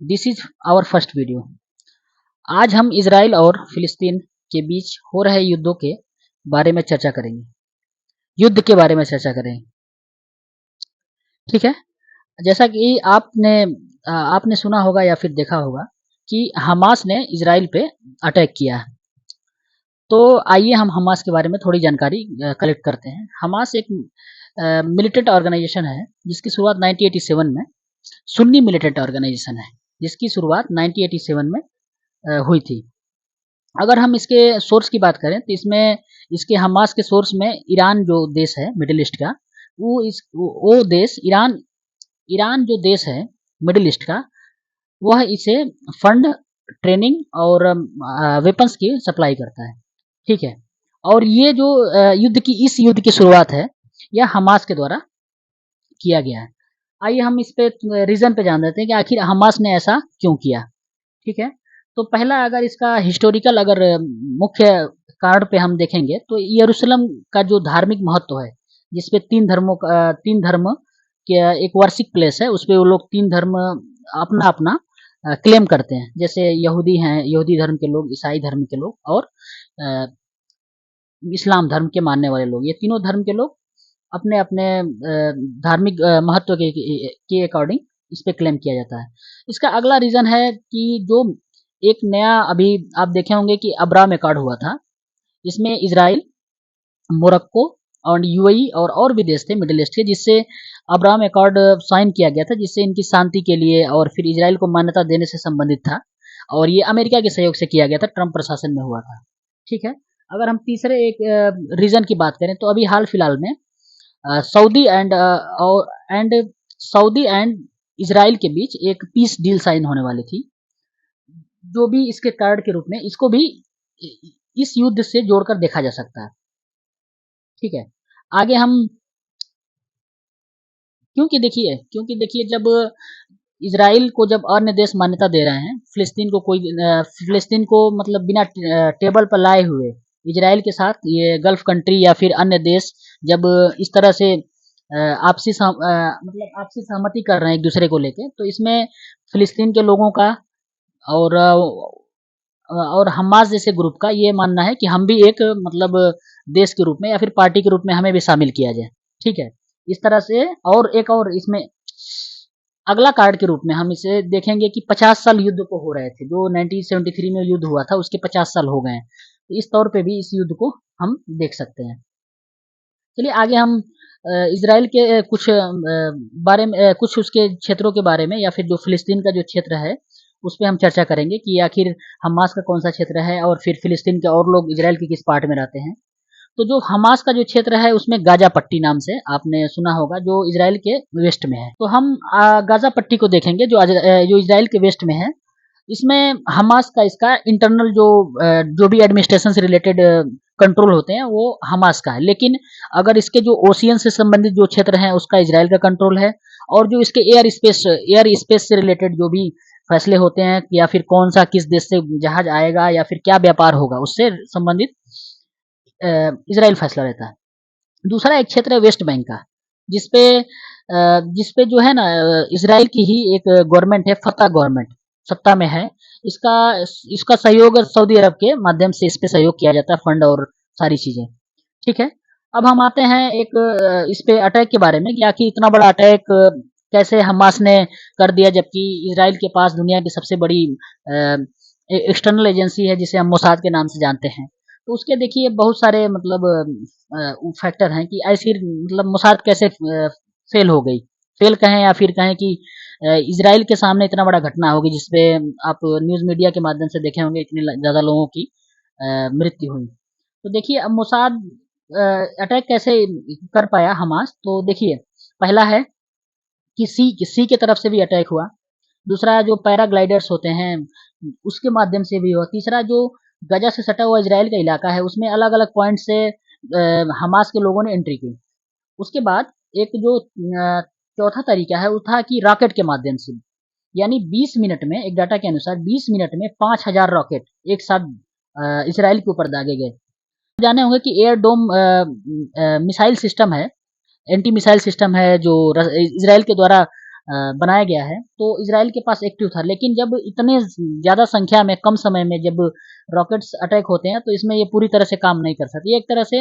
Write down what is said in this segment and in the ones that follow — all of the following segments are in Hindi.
This is our first video. आज हम इजराइल और फिलिस्तीन के बीच हो रहे युद्धों के बारे में चर्चा करेंगे। युद्ध के बारे में चर्चा करेंगे, ठीक है। जैसा कि आपने सुना होगा या फिर देखा होगा कि हमास ने इजराइल पे अटैक किया है। तो आइए हम हमास के बारे में थोड़ी जानकारी कलेक्ट करते हैं। हमास एक मिलिटेंट ऑर्गेनाइजेशन है जिसकी शुरुआत 1987 में, सुन्नी मिलिटेंट ऑर्गेनाइजेशन है जिसकी शुरुआत 1987 में हुई थी। अगर हम इसके सोर्स की बात करें तो इसके हमास के सोर्स में ईरान जो देश है मिडिल ईस्ट का, वो देश ईरान जो देश है मिडिल ईस्ट का, वह इसे फंड, ट्रेनिंग और वेपन्स की सप्लाई करता है, ठीक है। और ये जो इस युद्ध की शुरुआत है यह हमास के द्वारा किया गया है। आइए हम इस पे रीजन पे जान देते हैं कि आखिर हमास ने ऐसा क्यों किया, ठीक है। तो पहला अगर इसका हिस्टोरिकल मुख्य कारण पे हम देखेंगे तो यरूशलेम का जो धार्मिक महत्व है, जिसपे तीन धर्म के एक वर्शिप प्लेस है, उस पे वो लोग तीन धर्म अपना अपना क्लेम करते हैं। जैसे यहूदी हैं, यहूदी धर्म के लोग, ईसाई धर्म के लोग और इस्लाम धर्म के मानने वाले लोग, ये तीनों धर्म के लोग अपने अपने धार्मिक महत्व के अकॉर्डिंग इस पे क्लेम किया जाता है। इसका अगला रीजन है कि जो एक नया अभी आप देखे होंगे कि अब्राहम अकॉर्ड हुआ था, इसमें इजराइल, मोरक्को और यूएई और भी देश थे मिडिल ईस्ट के, जिससे अब्राहम अकॉर्ड साइन किया गया था, जिससे इनकी शांति के लिए और फिर इजराइल को मान्यता देने से संबंधित था। और ये अमेरिका के सहयोग से किया गया था, ट्रंप प्रशासन में हुआ था, ठीक है। अगर हम तीसरे एक रीजन की बात करें तो अभी हाल फिलहाल में सऊदी एंड इजराइल के बीच एक पीस डील साइन होने वाली थी, जो भी इसके कारण के रूप में इसको भी इस युद्ध से जोड़कर देखा जा सकता है, ठीक है। आगे हम क्योंकि देखिए जब इजराइल को जब अन्य देश मान्यता दे रहे हैं, फिलिस्तीन को मतलब बिना टेबल पर लाए हुए इजराइल के साथ ये गल्फ कंट्री या फिर अन्य देश जब इस तरह से आपसी सहमति कर रहे हैं एक दूसरे को लेके, तो इसमें फिलिस्तीन के लोगों का और हमास जैसे ग्रुप का ये मानना है कि हम भी एक मतलब देश के रूप में या फिर पार्टी के रूप में हमें भी शामिल किया जाए, ठीक है। इस तरह से और इसमें अगला कार्ड के रूप में हम इसे देखेंगे कि 50 साल युद्ध को हो रहे थे, जो 1973 में युद्ध हुआ था उसके 50 साल हो गए हैं। तो इस तौर पे भी इस युद्ध को हम देख सकते हैं। चलिए आगे हम इजराइल के कुछ उसके क्षेत्रों के बारे में या फिर जो फिलिस्तीन का जो क्षेत्र है उस पर हम चर्चा करेंगे कि आखिर हमास का कौन सा क्षेत्र है और फिर फिलिस्तीन के और लोग इजराइल के किस पार्ट में रहते हैं। तो जो हमास का जो क्षेत्र है उसमें गाजा पट्टी नाम से आपने सुना होगा, जो इजराइल के वेस्ट में है। तो हम गाजा पट्टी को देखेंगे जो इजराइल के वेस्ट में है। इसमें हमास का इसका इंटरनल जो भी एडमिनिस्ट्रेशन से रिलेटेड कंट्रोल होते हैं वो हमास का है, लेकिन अगर इसके जो ओशियन से संबंधित जो क्षेत्र हैं उसका इजराइल का कंट्रोल है। और जो इसके एयर स्पेस से रिलेटेड जो भी फैसले होते हैं या फिर कौन सा किस देश से जहाज आएगा या फिर क्या व्यापार होगा उससे संबंधित इजराइल फैसला रहता है। दूसरा एक क्षेत्र है वेस्ट बैंक का, जिसपे जो है ना इजराइल की ही एक गवर्नमेंट है, फतह गवर्नमेंट सत्ता में है। इसका इसका सहयोग सऊदी अरब के माध्यम से इस पे सहयोग किया जाता है, फंड और सारी चीजें, ठीक है। अब हम आते हैं इस पे अटैक के बारे में कि आखिर इतना बड़ा अटैक कैसे हमास ने कर दिया, जबकि इजराइल के पास दुनिया की सबसे बड़ी एक्सटर्नल एजेंसी है जिसे हम मोसाद के नाम से जानते हैं। तो उसके देखिए बहुत सारे मतलब फैक्टर हैं कि ऐसी मतलब मोसाद कैसे फेल हो गई, फेल कहें या फिर कहें कि इजराइल के सामने इतना बड़ा घटना होगी जिसपे आप न्यूज़ मीडिया के माध्यम से देखे होंगे इतने ज़्यादा लोगों की मृत्यु हुई। तो देखिए अब मोसाद अटैक कैसे कर पाया हमास, तो देखिए पहला है कि सी के तरफ से भी अटैक हुआ। दूसरा जो पैराग्लाइडर्स होते हैं उसके माध्यम से भी हुआ। तीसरा जो गजा से सटा हुआ इजराइल का इलाका है उसमें अलग अलग पॉइंट से हमास के लोगों ने एंट्री की। उसके बाद एक जो चौथा तरीका है वो था कि रॉकेट के माध्यम से, यानी 20 मिनट में, एक डाटा के अनुसार 20 मिनट में 5000 रॉकेट एक साथ इजराइल के ऊपर दागे गए। जाने होंगे कि एयर डोम मिसाइल सिस्टम है, एंटी मिसाइल सिस्टम है जो इजराइल के द्वारा बनाया गया है, तो इज़राइल के पास एक्टिव था। लेकिन जब इतने ज़्यादा संख्या में कम समय में जब रॉकेट्स अटैक होते हैं, तो इसमें ये पूरी तरह से काम नहीं कर सकती। ये एक तरह से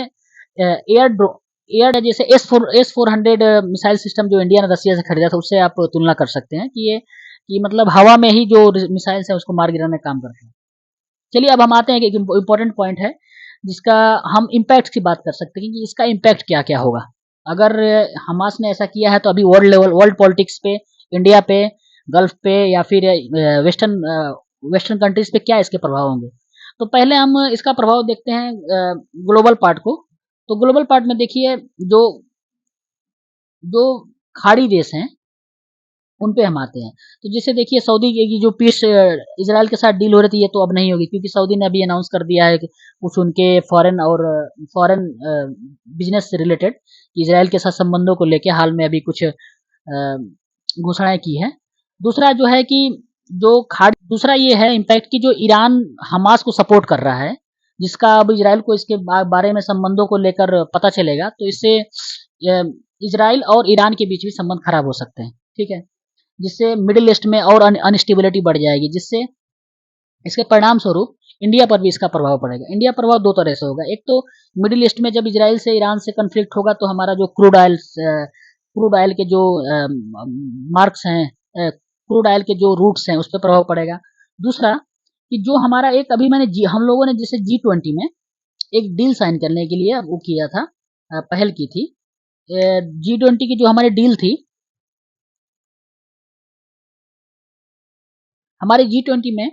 एयर जैसे एस-400 मिसाइल सिस्टम जो इंडिया ने रसिया से खरीदा था, उससे आप तुलना कर सकते हैं कि ये कि मतलब हवा में ही जो मिसाइल्स है उसको मार गिराने का काम करते हैं। चलिए अब हम आते हैं कि एक इम्पोर्टेंट पॉइंट है जिसका हम इम्पैक्ट की बात कर सकते हैं कि इसका इम्पैक्ट क्या-क्या होगा। अगर हमास ने ऐसा किया है तो अभी वर्ल्ड पॉलिटिक्स पे, इंडिया पे, गल्फ पे या फिर वेस्टर्न कंट्रीज पे क्या इसके प्रभाव होंगे। तो पहले हम इसका प्रभाव देखते हैं ग्लोबल पार्ट को। तो ग्लोबल पार्ट में देखिए जो जो खाड़ी देश हैं उन पे हम आते हैं। तो जैसे देखिए सऊदी की जो पीस इज़राइल के साथ डील हो रही थी, ये तो अब नहीं होगी क्योंकि सऊदी ने अभी अनाउंस कर दिया है कि कुछ उनके फॉरेन बिज़नेस से रिलेटेड इज़राइल के साथ संबंधों को लेके हाल में अभी कुछ घोषणाएँ की हैं। दूसरा जो है कि दूसरा ये है इम्पैक्ट कि जो ईरान हमास को सपोर्ट कर रहा है, जिसका अब इज़राइल को इसके बारे में संबंधों को लेकर पता चलेगा, तो इससे इज़राइल और ईरान के बीच भी संबंध खराब हो सकते हैं, ठीक है? जिससे मिडिल ईस्ट में और अनस्टेबिलिटी बढ़ जाएगी, जिससे इसके परिणाम स्वरूप इंडिया पर भी इसका प्रभाव पड़ेगा। इंडिया प्रभाव दो तरह से होगा। एक तो मिडिल ईस्ट में जब इजराइल से ईरान से कन्फ्लिक्ट होगा तो हमारा जो क्रूड ऑयल के जो मार्क्स हैं, क्रूड ऑयल के जो रूट्स हैं उस पर प्रभाव पड़ेगा। दूसरा कि जो हमारा एक अभी हम लोगों ने जैसे G20 में एक डील साइन करने के लिए वो किया था, पहल की थी। G20 की जो हमारी डील थी, हमारे G20 में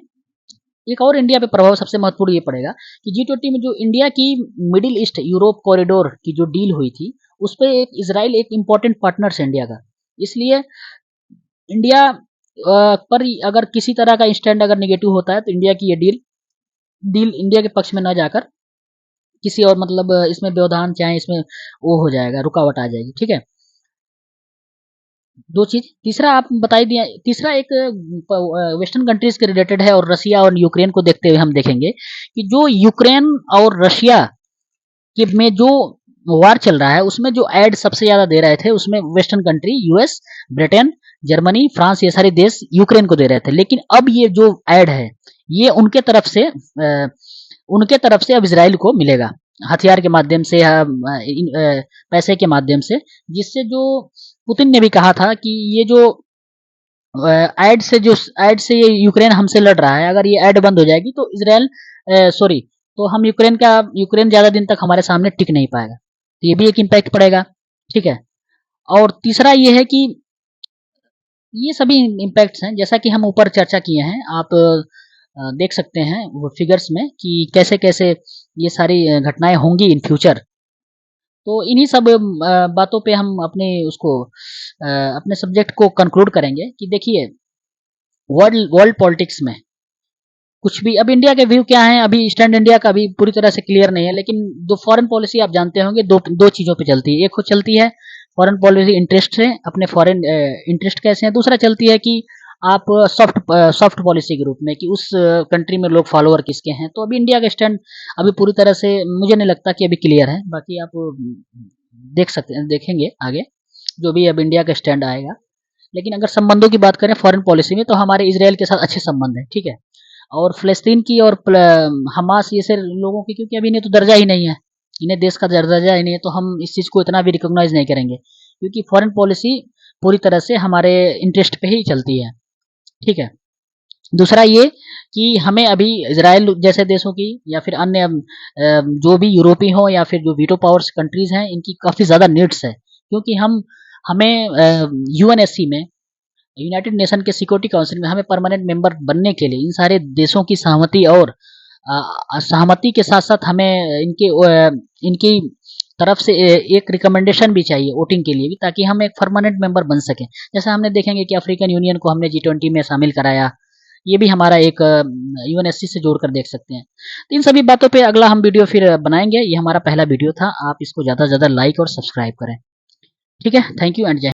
एक और इंडिया पे प्रभाव सबसे महत्वपूर्ण ये पड़ेगा कि G20 में जो इंडिया की मिडिल ईस्ट यूरोप कॉरिडोर की जो डील हुई थी, उस पे एक इज़राइल एक इम्पोर्टेंट पार्टनर है इंडिया का। इसलिए इंडिया पर अगर किसी तरह का स्टैंड अगर नेगेटिव होता है तो इंडिया की ये डील डील इंडिया के पक्ष में ना जाकर किसी और मतलब इसमें व्यवधान चाहे इसमें वो हो जाएगा, रुकावट आ जाएगी, ठीक है? दो चीज़। तीसरा आप बता ही दिया। तीसरा एक वेस्टर्न कंट्रीज के रिलेटेड है और रसिया और यूक्रेन को देखते हुए हम देखेंगे कि जो यूक्रेन और रशिया के में जो वार चल रहा है उसमें जो एड सबसे ज़्यादा दे रहे थे उसमें western country US, Britain, Germany, France ये सारे देश यूक्रेन को दे रहे थे। लेकिन अब ये जो एड है ये उनके तरफ से अब इज़राइल को मिलेगा हथियार के माध्यम से या पैसे के माध्यम से, जिससे जो पुतिन ने भी कहा था कि ये जो ऐड से ये यूक्रेन हमसे लड़ रहा है, अगर ये ऐड बंद हो जाएगी तो सॉरी तो हम यूक्रेन ज़्यादा दिन तक हमारे सामने टिक नहीं पाएगा। तो ये भी एक इम्पैक्ट पड़ेगा, ठीक है? और तीसरा ये है कि ये सभी इम्पैक्ट्स हैं जैसा कि हम ऊपर चर्चा किए हैं, आप देख सकते हैं वो फिगर्स में कि कैसे-कैसे ये सारी घटनाएँ होंगी इन फ्यूचर। तो इन्हीं सब बातों पे हम अपने सब्जेक्ट को कंक्लूड करेंगे कि देखिए वर्ल्ड वर्ल्ड पॉलिटिक्स में कुछ भी अब इंडिया के व्यू क्या है, अभी स्टैंड इंडिया का अभी पूरी तरह से क्लियर नहीं है, लेकिन जो फॉरेन पॉलिसी आप जानते होंगे दो चीज़ों पे चलती है। एक चलती है फॉरेन पॉलिसी इंटरेस्ट से, अपने फॉरेन इंटरेस्ट कैसे हैं। दूसरा चलती है कि आप सॉफ्ट पॉलिसी के रूप में कि उस कंट्री में लोग फॉलोअर किसके हैं। तो अभी इंडिया का स्टैंड अभी पूरी तरह से मुझे नहीं लगता कि अभी क्लियर है। बाकी आप देखेंगे आगे जो भी अब इंडिया का स्टैंड आएगा। लेकिन अगर संबंधों की बात करें फॉरेन पॉलिसी में तो हमारे इजराइल के साथ अच्छे संबंध हैं, ठीक है? और फ़लस्तीन की और हमास ये से लोगों की क्योंकि अभी इन्हें तो दर्जा ही नहीं है, इन्हें देश का दर्जा ही नहीं है, तो हम इस चीज़ को इतना भी रिकॉग्नाइज़ नहीं करेंगे क्योंकि फॉरेन पॉलिसी पूरी तरह से हमारे इंटरेस्ट पे ही चलती है, ठीक है? दूसरा ये कि हमें अभी इज़राइल जैसे देशों की या फिर अन्य जो भी यूरोपीय हों या फिर जो वीटो पावर्स कंट्रीज़ हैं, इनकी काफ़ी ज़्यादा नीड्स है क्योंकि हमें यूएनएससी में यूनाइटेड नेशन के सिक्योरिटी काउंसिल में हमें परमानेंट मेंबर बनने के लिए इन सारे देशों की सहमति और सहमति के साथ-साथ हमें इनकी तरफ से एक रिकमेंडेशन भी चाहिए वोटिंग के लिए भी ताकि हम एक परमानेंट मेंबर बन सकें। जैसा हमने देखेंगे कि अफ्रीकन यूनियन को हमने G20 में शामिल कराया, ये भी हमारा एक यूएनएससी से जोड़कर देख सकते हैं। तो इन सभी बातों पे अगला हम वीडियो फिर बनाएँगे। ये हमारा पहला वीडियो था। आप इसको ज़्यादा से ज़्यादा लाइक और सब्सक्राइब करें। ठीक है? थैंक यू एंड जय